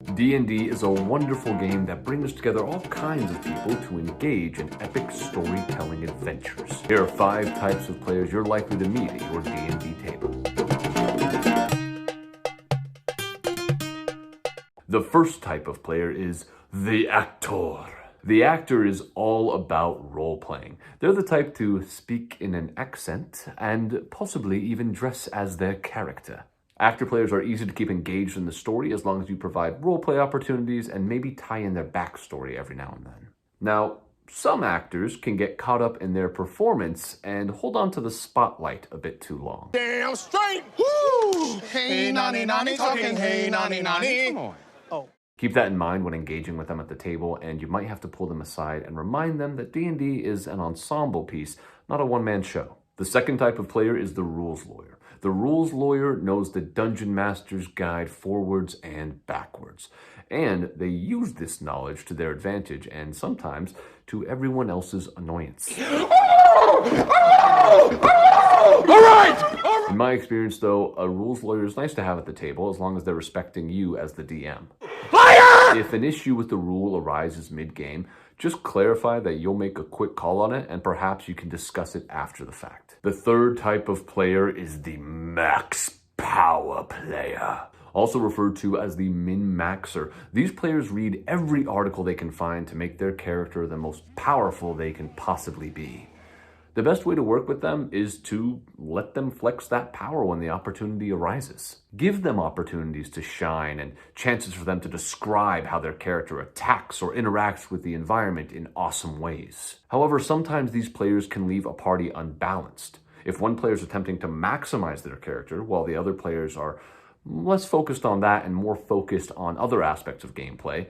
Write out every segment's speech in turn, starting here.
D&D is a wonderful game that brings together all kinds of people to engage in epic storytelling adventures. Here are 5 types of players you're likely to meet at your D&D table. The first type of player is the actor. The actor is all about role-playing. They're the type to speak in an accent and possibly even dress as their character. Actor players are easy to keep engaged in the story as long as you provide roleplay opportunities and maybe tie in their backstory every now and then. Now, some actors can get caught up in their performance and hold on to the spotlight a bit too long. Damn straight! Woo! Hey, nani, nani, talking, hey, nani, nani. Come on. Oh. Keep that in mind when engaging with them at the table, and you might have to pull them aside and remind them that D&D is an ensemble piece, not a one-man show. The second type of player is the rules lawyer. The rules lawyer knows the Dungeon Master's Guide forwards and backwards, and they use this knowledge to their advantage and sometimes to everyone else's annoyance. All right! In my experience, though, a rules lawyer is nice to have at the table as long as they're respecting you as the DM. Fire! If an issue with the rule arises mid-game, just clarify that you'll make a quick call on it and perhaps you can discuss it after the fact. The third type of player is the max power player, also referred to as the min-maxer. These players read every article they can find to make their character the most powerful they can possibly be. The best way to work with them is to let them flex that power when the opportunity arises. Give them opportunities to shine and chances for them to describe how their character attacks or interacts with the environment in awesome ways. However, sometimes these players can leave a party unbalanced. If one player is attempting to maximize their character while the other players are less focused on that and more focused on other aspects of gameplay,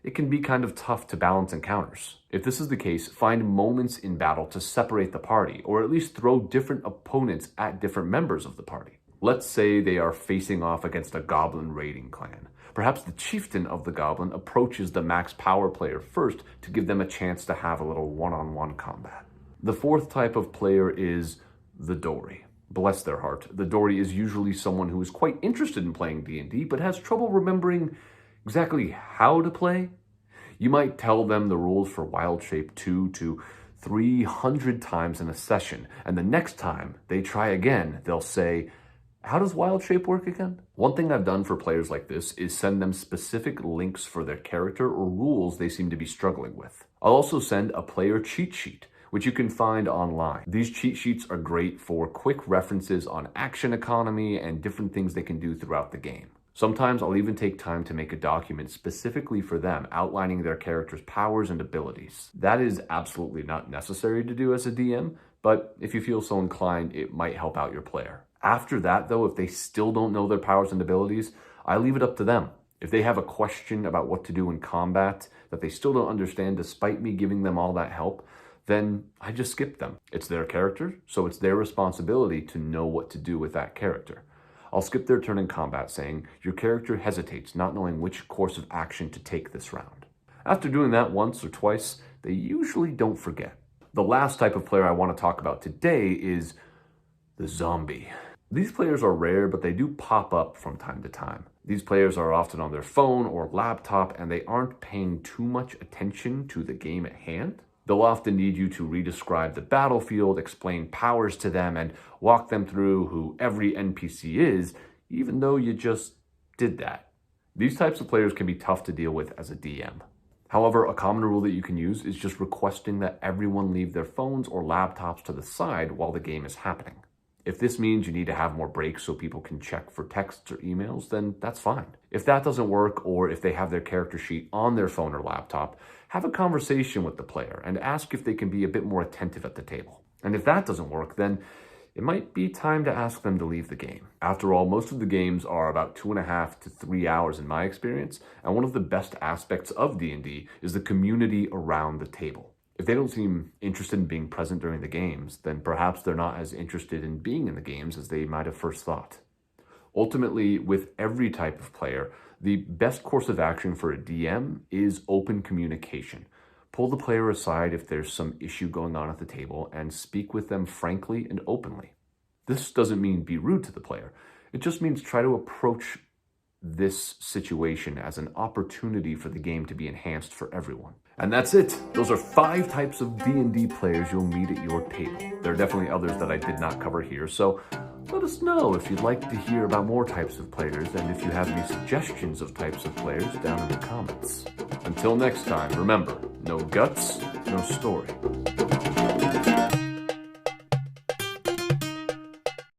it can be kind of tough to balance encounters. If this is the case, find moments in battle to separate the party, or at least throw different opponents at different members of the party. Let's say they are facing off against a goblin raiding clan. Perhaps the chieftain of the goblin approaches the max power player first to give them a chance to have a little one-on-one combat. The fourth type of player is the Dory. Bless their heart. The Dory is usually someone who is quite interested in playing D&D, but has trouble remembering exactly how to play. You might tell them the rules for Wild Shape 2 to 300 times in a session, and the next time they try again, they'll say, "How does Wild Shape work again?" One thing I've done for players like this is send them specific links for their character or rules they seem to be struggling with. I'll also send a player cheat sheet, which you can find online. These cheat sheets are great for quick references on action economy and different things they can do throughout the game. Sometimes I'll even take time to make a document specifically for them, outlining their character's powers and abilities. That is absolutely not necessary to do as a DM, but if you feel so inclined, it might help out your player. After that, though, if they still don't know their powers and abilities, I leave it up to them. If they have a question about what to do in combat that they still don't understand despite me giving them all that help, then I just skip them. It's their character, so it's their responsibility to know what to do with that character. I'll skip their turn in combat saying, "Your character hesitates, not knowing which course of action to take this round." After doing that once or twice, they usually don't forget. The last type of player I want to talk about today is the zombie. These players are rare, but they do pop up from time to time. These players are often on their phone or laptop, and they aren't paying too much attention to the game at hand. They'll often need you to redescribe the battlefield, explain powers to them, and walk them through who every NPC is, even though you just did that. These types of players can be tough to deal with as a DM. However, a common rule that you can use is just requesting that everyone leave their phones or laptops to the side while the game is happening. If this means you need to have more breaks so people can check for texts or emails, then that's fine. If that doesn't work, or if they have their character sheet on their phone or laptop, have a conversation with the player and ask if they can be a bit more attentive at the table. And if that doesn't work, then it might be time to ask them to leave the game. After all, most of the games are about 2.5 to 3 hours in my experience, and one of the best aspects of D&D is the community around the table. If they don't seem interested in being present during the games, then perhaps they're not as interested in being in the games as they might have first thought. Ultimately, with every type of player, the best course of action for a DM is open communication. Pull the player aside if there's some issue going on at the table and speak with them frankly and openly. This doesn't mean be rude to the player. It just means try to approach this situation as an opportunity for the game to be enhanced for everyone. And that's it. Those are 5 types of D&D players you'll meet at your table. There are definitely others that I did not cover here, so let us know if you'd like to hear about more types of players and if you have any suggestions of types of players down in the comments. Until next time, remember, no guts, no story.